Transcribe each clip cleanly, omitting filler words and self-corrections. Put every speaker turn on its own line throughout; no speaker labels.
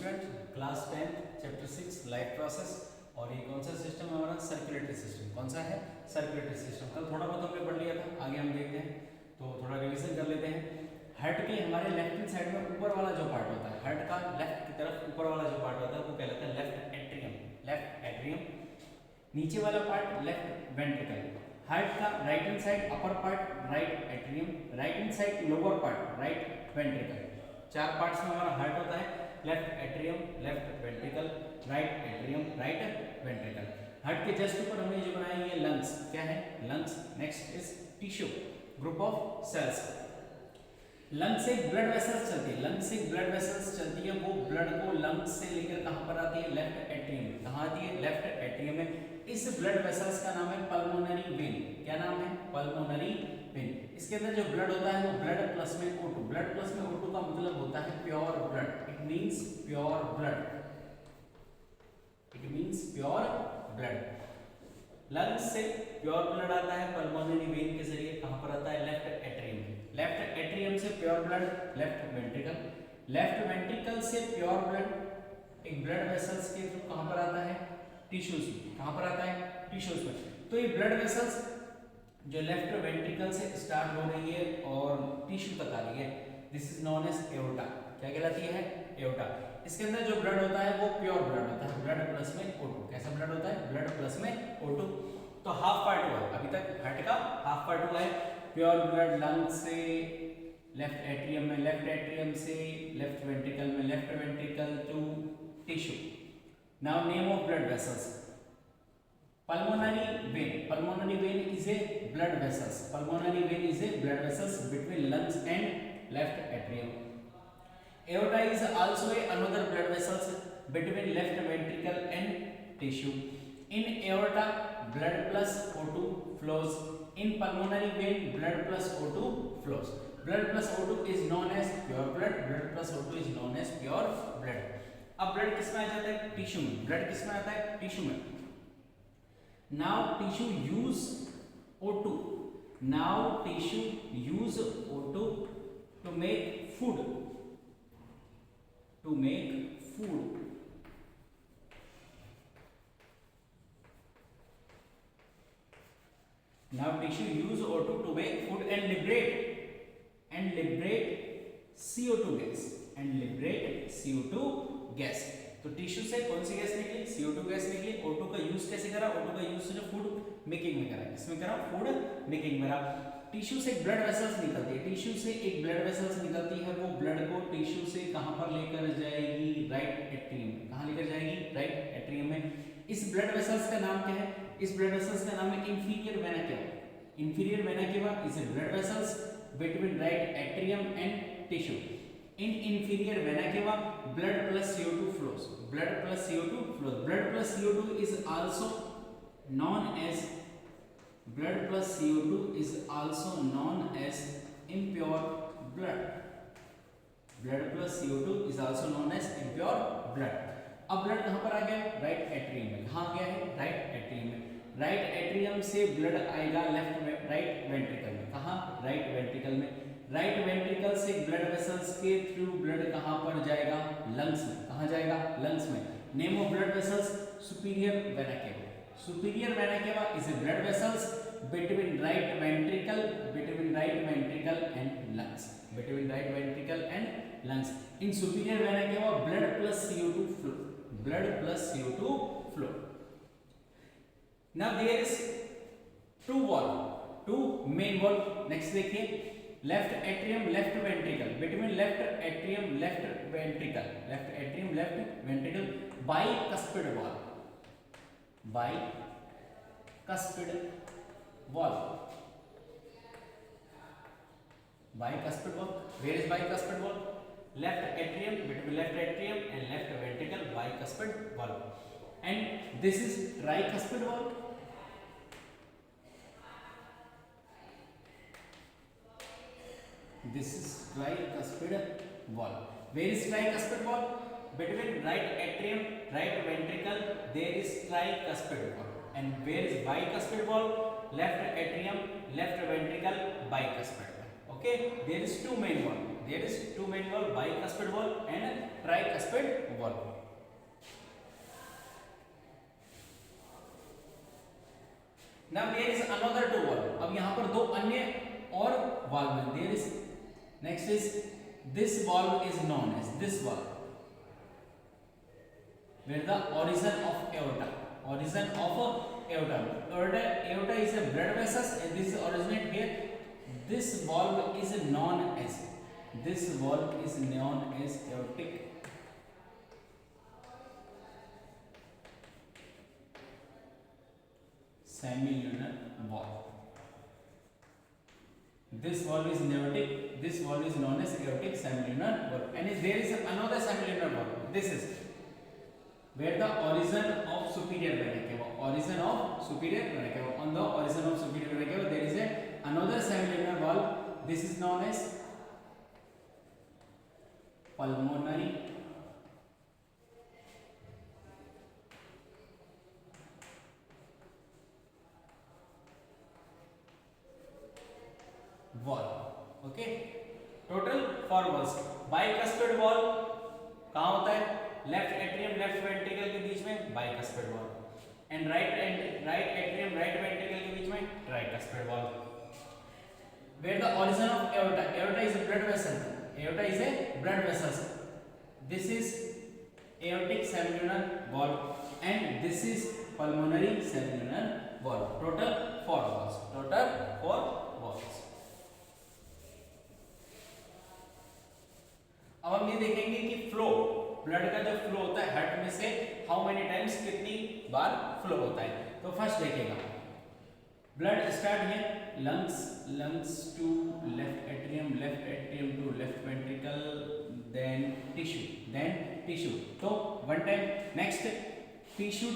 Student, class 10 chapter 6 life process. और ये कौन सा सिस्टम है हमारा? Circulatory system. कौन सा है? Circulatory system. कल थोड़ा बहुत हमने पढ़ लिया था, आगे हम देखते हैं तो थोड़ा रिवीजन कर लेते हैं। हार्ट के हमारे लेफ्ट हैंड साइड में ऊपर वाला जो पार्ट होता है, हार्ट का लेफ्ट की तरफ ऊपर वाला जो पार्ट होता है वो कहलाता है लेफ्ट एट्रियम। Left atrium. नीचे वाला पार्ट लेफ्ट वेंट्रिकल। हार्ट का right hand side upper part right atrium, right hand side lower part right ventricle. चार पार्ट्स में हमारा हार्ट होता है, left atrium, left ventricle, right atrium, right ventricle. Heart के just ऊपर हमने जो बनाया ये लंग्स। क्या है? Lungs. Next is tissue, group of cells. Lung से ब्लड वेसल्स चलती है, लंग से ब्लड वेसल्स चलती है, वो ब्लड को लंग से लेकर कहां पर आती है? लेफ्ट एट्रियम में। कहां आती है? लेफ्ट एट्रियम में। इस ब्लड वेसल्स का नाम है पल्मोनरी वेन। क्या नाम है? Pulmonary vein. इसके अंदर जो ब्लड होता है वो ब्लड प्लस में O2। ब्लड प्लस में O2 का मतलब होता है pure blood. It means pure blood. It means pure blood. Lungs से प्योर ब्लड आता है पल्मोनरी वेन के जरिए। कहां पर आता है? लेफ्ट एट्रियम में। लेफ्ट एट्रियम से pure blood left ventricle. Left ventricle से प्योर ब्लड एक ब्लड वेसल्स के थ्रू कहां पर आता है? टिश्यूज में। कहां पर आता है? टिश्यूज में। तो ये ब्लड वेसल्स जो लेफ्ट वेंट्रिकल से स्टार्ट हो रही है और टिश्यू तक आ रही है, this is known as aorta. क्या कहलाती है? एओर्टा। इसके अंदर जो ब्लड होता है वो प्योर ब्लड होता है, ब्लड प्लस में O2। कैसा ब्लड होता है? ब्लड प्लस में O2। तो हाफ पार्ट हुआ है अभी तक, हार्ट का हाफ पार्ट हुआ है। प्योर ब्लड लंग से लेफ्ट एट्रियम में, लेफ्ट एट्रियम से लेफ्ट वेंट्रिकल में, left ventricle to tissue. Now name of blood vessels. Pulmonary vein. Pulmonary vein is a blood vessels. Pulmonary vein is a blood vessels between lungs and left atrium. Aorta is also another blood vessels between left ventricle and tissue. In aorta, blood plus O2 flows. In pulmonary vein, blood plus O2 flows. Blood plus O2 is known as pure blood. Blood plus O2 is known as pure blood. अब blood किस में आ जाता है? Tissue में। Blood किस में आता है? टिश्यू में। Now tissue use O2. Now tissue use O2 to make food. To make food. Now tissue use O2 to make food and liberate CO2 gas. And liberate CO2 gas. तो tissue से कौन सी gas निकली? CO2 gas निकली। O2 का use कैसे करा? O2 का use जो फूड मेकिंग में करा। किसमें करा? फूड मेकिंग में करा। टिश्यू से ब्लड वेसल्स निकलती है, टिश्यू से एक ब्लड वेसल्स निकलती है, वो ब्लड को टिश्यू से कहां पर लेकर जाएगी? राइट एट्रियम में। कहां लेकर जाएगी? राइट एट्रियम में। इस ब्लड वेसल्स का नाम क्या है? इस ब्लड वेसल्स का नाम है inferior vena cava. Inferior vena cava is a blood vessels between right atrium and tissue. In inferior vena cava, blood plus CO2 flows. Blood plus CO2 flows. Blood plus CO2 is also known as impure blood. Blood plus CO2 is also known as impure blood. अब blood कहां पर आ गया? Right atrium में। कहां गया है? Right atrium में। Right atrium से ब्लड आएगा राइट वेंट्रिकल में। कहां? राइट वेंट्रिकल में। राइट वेंट्रिकल से ब्लड वेसल्स के थ्रू ब्लड कहां पर जाएगा? लंग्स में। कहां जाएगा? लंग्स में। Name of blood vessels superior vena cava. Superior vena cava is a blood vessels between right ventricle and lungs. Between right ventricle and lungs. In superior vena cava, blood plus CO2 flow. Blood plus CO2 flow. Now there is two main valve. Next देखिए, left atrium, left ventricle. Between left atrium, left ventricle, bicuspid valve. Bicuspid valve. Bicuspid valve. Where is bicuspid valve? Left atrium, between left atrium and left ventricle, bicuspid valve. And this is tricuspid valve. This is tricuspid valve. Where is tricuspid valve? Between right atrium, right ventricle, there is tricuspid valve. And where is bicuspid valve? Left atrium, left ventricle, bicuspid valve. Okay, there is two main wall. There is two main wall, bicuspid wall and tricuspid wall. Now there is another two wall. अब यहाँ पर दो अन्य और valve है. There is next is this valve is known as this valve, where the origin of aorta. Origin of aorta. Aorta is a blood vessels and this originate here. This valve is known as aortic semilunar valve. This valve is aortic. This valve is known as aortic semilunar valve. And there is another semilunar valve. This is where the origin of superior vena cava. Origin of superior vena cava. On the origin of superior vena cava, there is another semilunar valve. This is known as pulmonary valve. Okay, total 4 valves. bicuspid valve कहाँ होता है? Left atrium left ventricle के बीच में bicuspid valve, and right atrium right ventricle के बीच में tricuspid valve. Where the origin of aorta is a blood vessel. Aorta is a blood vessel. This is aortic semilunar valve and this is pulmonary semilunar valve. Total 4 valves. Total 4 valves. अब हम ये देखेंगे कि flow, blood का जो flow होता है heart में से हाउ मेनी टाइम्स, कितनी बार फ्लो होता है. तो फर्स्ट देखिएगा, ब्लड स्टार्ट है lungs to left atrium to left ventricle, then tissue. तो one time. Next tissue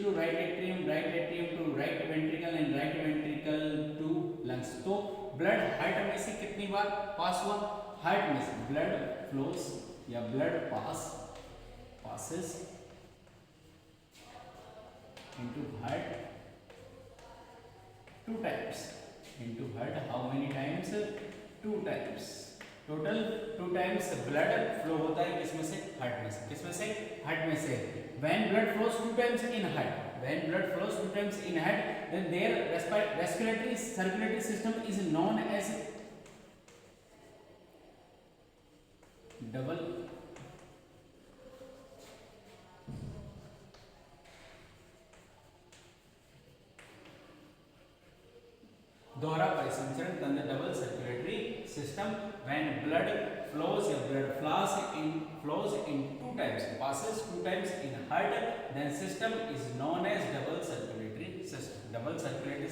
to right atrium to right ventricle and right ventricle to lungs. तो blood heart में से कितनी बार पास हुआ? हार्ट में से ब्लड फ्लोस या blood passes into heart 2 times. Into heart how many times? 2 times. Total 2 times blood flow होता है किसमें से? हार्ट में से. किसमें से? हार्ट में से. When blood flows 2 times in heart, then their respiratory circulatory system is known as double दोहरा परिसंचरण, the double circulatory system. When blood flows in 2 times, passes 2 times in heart, then system is known as double circulatory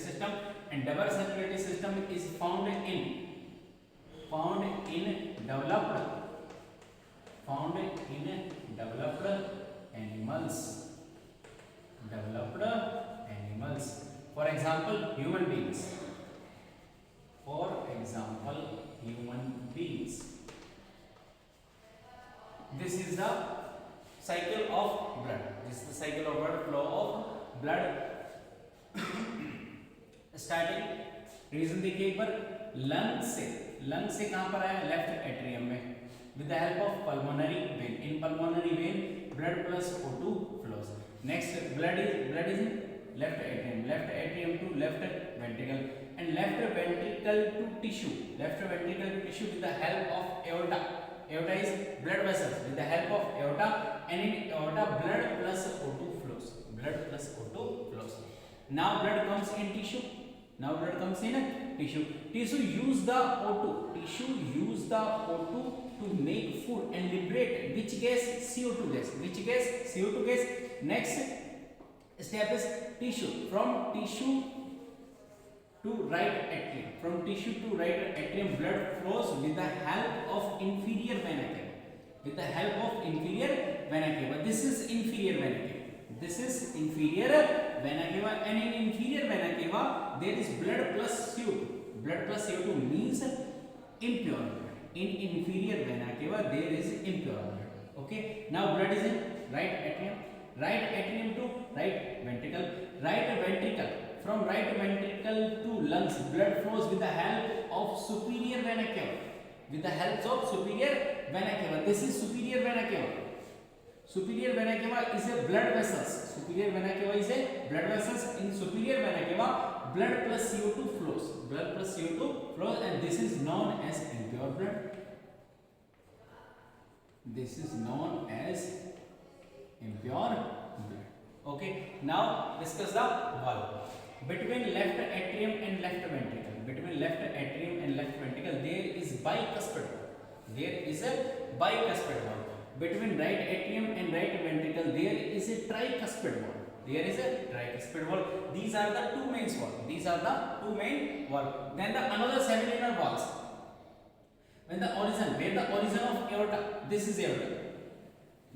system. And double circulatory system is found in developed animals. For example, human beings. This is the cycle of blood. Flow of blood. Starting region देखिए एक बार, lung से कहां पर आया? Left atrium में. With the help of pulmonary vein. In pulmonary vein blood plus O2 flows. Next blood is in left atrium to left ventricle and left ventricle to tissue with the help of aorta. Aorta is blood vessels. With the help of aorta, and in aorta blood plus O2 flows. Now blood comes in tissue. Tissue use the O2 to make food and liberate which gas? CO2 gas. Next step is tissue. From tissue to right atrium, blood flows with the help of inferior vena cava. This is inferior vena cava. And in inferior vena cava there is blood plus CO2 means impure blood. In inferior vena cava there is impure blood. Okay, now blood is in right atrium to right ventricle. from right ventricle to lungs, blood flows with the help of superior vena cava. With the help of superior vena cava. This is superior vena cava. Superior vena cava is a blood vessels. Superior vena cava is a blood vessels. In superior vena cava, blood plus CO2 flows. Blood plus CO2 flows, and this is known as impure blood. This is known as impure blood. Okay. Now discuss the valve. Between left atrium and left ventricle. Between left atrium and left ventricle, there is bicuspid valve. There is a bicuspid valve. Between right atrium and right ventricle, there is a tricuspid valve. There is a tricuspid valve. These are the two main valves. These are the two main valves. Then the another semilunar valves. When the origin, where the origin of aorta, this is aorta.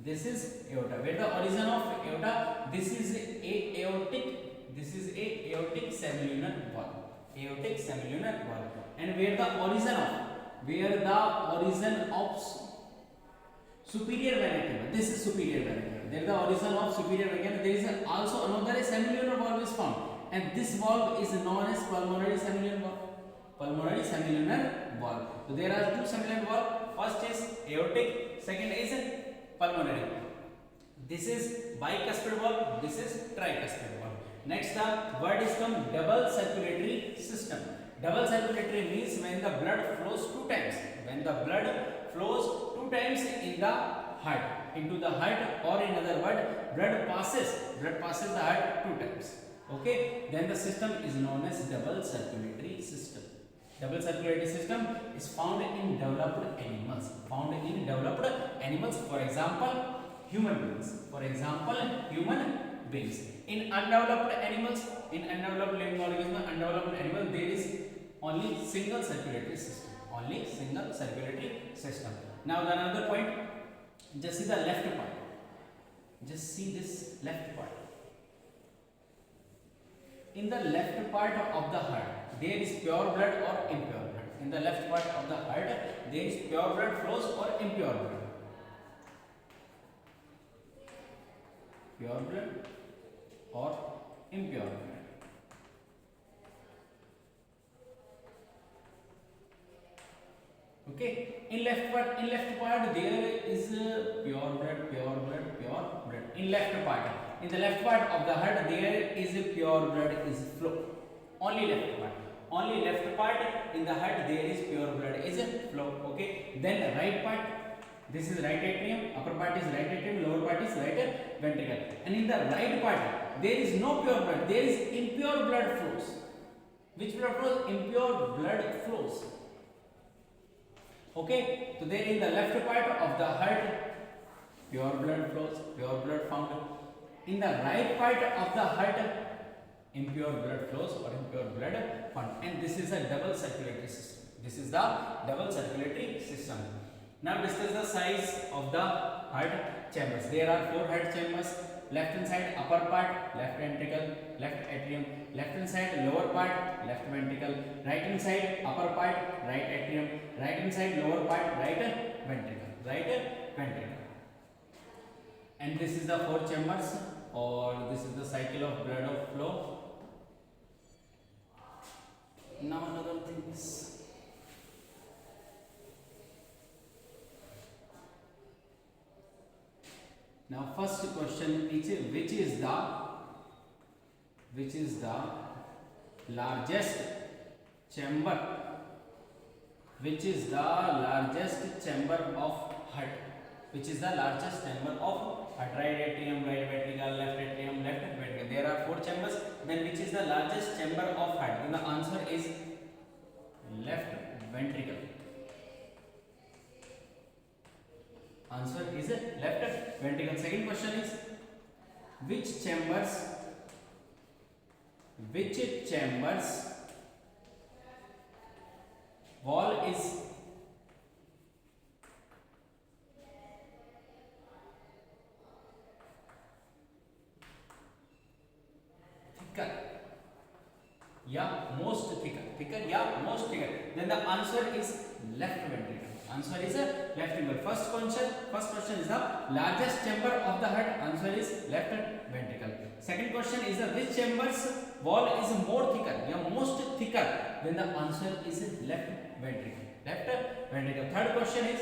This is aorta. Where the origin of aorta, this is a aortic. This is a aortic semilunar valve. Aortic semilunar valve. And where the origin of superior vena cava. This is superior vena cava. There the origin of superior vena cava. There is also another semilunar valve is found, and this valve is known as pulmonary semilunar valve. Pulmonary semilunar valve. So there are two semilunar valve. First is aortic. Second is pulmonary. This is bicuspid valve. This is tricuspid valve. Next, the word is come double circulatory system. Double circulatory means when the blood flows two times. When the blood flows two times in the heart, into the heart, or in other word, blood passes the heart two times. Okay, then the system is known as double circulatory system. Double circulatory system is found in developed animals. Found in developed animals. For example, human beings. For example, human beings. In undeveloped animals, in undeveloped living organisms, undeveloped animal, there is only single circulatory system. Only single circulatory system. Now the another point, just see the left part. Just see this left part. In the left part of the heart, there is pure blood or impure blood. In the left part of the heart, there is pure blood flows or impure blood. Pure blood or impure blood. Okay, in left part there is pure blood. In left part, in the left part of the heart, there is a pure blood is flow. Only left part in the heart, there is pure blood is flow. Okay, then right part, this is right atrium, upper part is right atrium, lower part is right ventricle. And in the right part, there is no pure blood, there is impure blood flows. Which blood flows? Impure blood flows. Okay, so there in the left part of the heart, pure blood flows, pure blood found. In the right part of the heart, impure blood flows or impure blood found. And this is a double circulatory system. This is the double circulatory system. Now discuss the size of the heart chambers. There are 4 heart chambers. Left hand side upper part, left ventricle, left atrium. Left hand side lower part, left ventricle. Right hand side upper part, right atrium. Right hand side lower part, right ventricle. Right ventricle. And this is the 4 chambers, or this is the cycle of blood of flow. Now another thing is, now first question is which is the largest chamber? Which is the largest chamber of heart? Which is the largest chamber of heart? Right atrium, right ventricle, left atrium, left ventricle. There are 4 chambers. Then which is the largest chamber of heart? And the answer is left ventricle. Answer is left ventricle. Second question is which chambers wall is thicker? Yeah, most thicker. Then the answer is left ventricle. Answer is left ventricle. First question is the largest chamber of the heart. Answer is left ventricle. Second question is which chambers wall is more thicker या most thicker, then the answer is left ventricle. Left ventricle. Third question is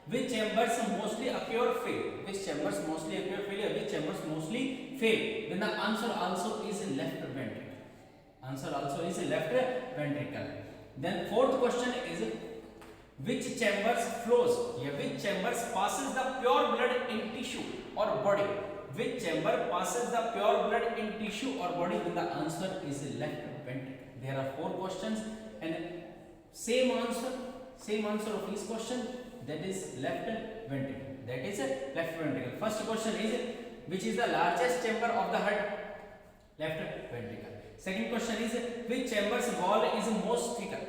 which chambers mostly occur fail? Which chambers mostly occur failure? Which chambers mostly fail? Then the answer also is left ventricle. Answer also is left ventricle. Then fourth question is which chambers flows? Yeah, which chambers passes the pure blood in tissue or body? Which chamber passes the pure blood in tissue or body? Then the answer is left ventricle. There are 4 questions and same answer of each question, that is left ventricle. That is left ventricle. First question is which is the largest chamber of the heart? Left ventricle. Second question is which chamber's wall is most thicker?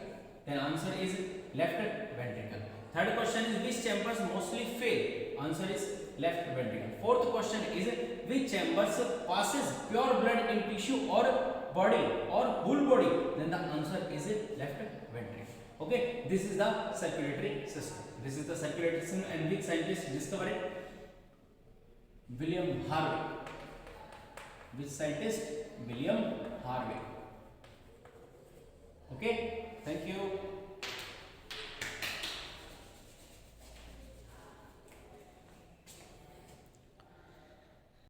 Then answer is left ventricle. Third question is which chambers mostly fail? Answer is left ventricle. Fourth question is which chambers passes pure blood in tissue or body or whole body? Then the answer is left ventricle. Okay, this is the circulatory system. This is the circulatory system, and which scientist discovered it? William Harvey. Which scientist? William Harvey. Okay, thank you.